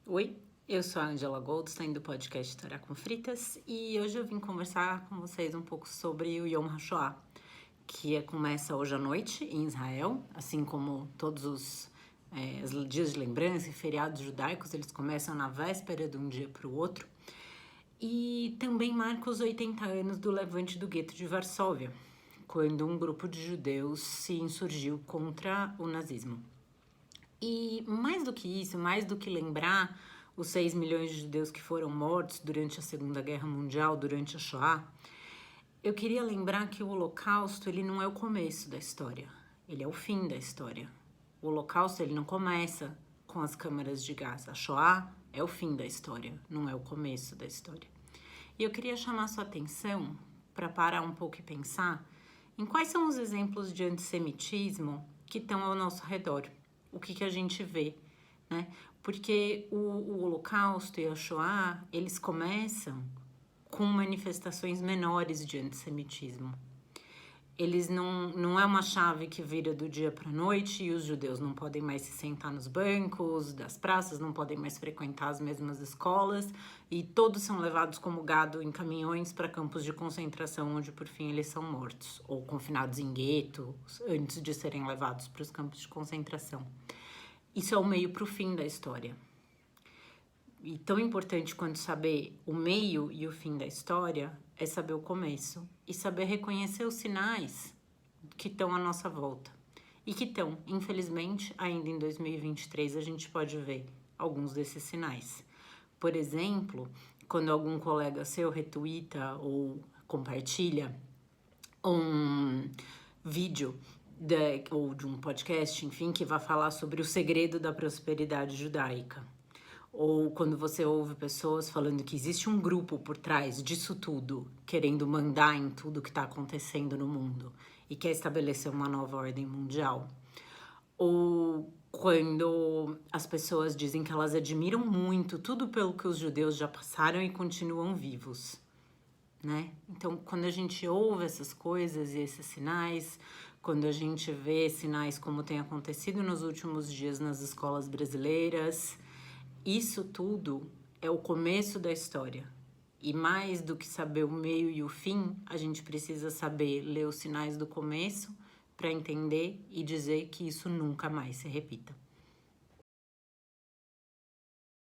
Oi, eu sou a Angela Goldstein do podcast História com Fritas e hoje eu vim conversar com vocês um pouco sobre o Yom HaShoah, que começa hoje à noite em Israel, assim como todos os dias de lembrança e feriados judaicos, eles começam na véspera de um dia para o outro. E também marca os 80 anos do levante do gueto de Varsóvia, quando um grupo de judeus se insurgiu contra o nazismo. E mais do que isso, mais do que lembrar os 6 milhões de judeus que foram mortos durante a Segunda Guerra Mundial, durante a Shoah, eu queria lembrar que o Holocausto, ele não é o começo da história, ele é o fim da história. O Holocausto, ele não começa com as câmaras de gás. A Shoah é o fim da história, não é o começo da história. E eu queria chamar sua atenção para parar um pouco e pensar em quais são os exemplos de antissemitismo que estão ao nosso redor. O que a gente vê, né? Porque o Holocausto e a Shoah, eles começam com manifestações menores de antissemitismo. Eles não é uma chave que vira do dia para a noite e os judeus não podem mais se sentar nos bancos das praças, não podem mais frequentar as mesmas escolas e todos são levados como gado em caminhões para campos de concentração, onde por fim eles são mortos ou confinados em guetos antes de serem levados para os campos de concentração. Isso é o meio para o fim da história. E tão importante quanto saber o meio e o fim da história é saber o começo e saber reconhecer os sinais que estão à nossa volta. E que estão, infelizmente, ainda em 2023 a gente pode ver alguns desses sinais. Por exemplo, quando algum colega seu retuita ou compartilha um vídeo ou de um podcast, enfim, que vai falar sobre o segredo da prosperidade judaica. Ou quando você ouve pessoas falando que existe um grupo por trás disso tudo, querendo mandar em tudo que está acontecendo no mundo e quer estabelecer uma nova ordem mundial. Ou quando as pessoas dizem que elas admiram muito tudo pelo que os judeus já passaram e continuam vivos, né? Então, quando a gente ouve essas coisas e esses sinais, quando a gente vê sinais como tem acontecido nos últimos dias nas escolas brasileiras, isso tudo é o começo da história. E mais do que saber o meio e o fim, a gente precisa saber ler os sinais do começo para entender e dizer que isso nunca mais se repita.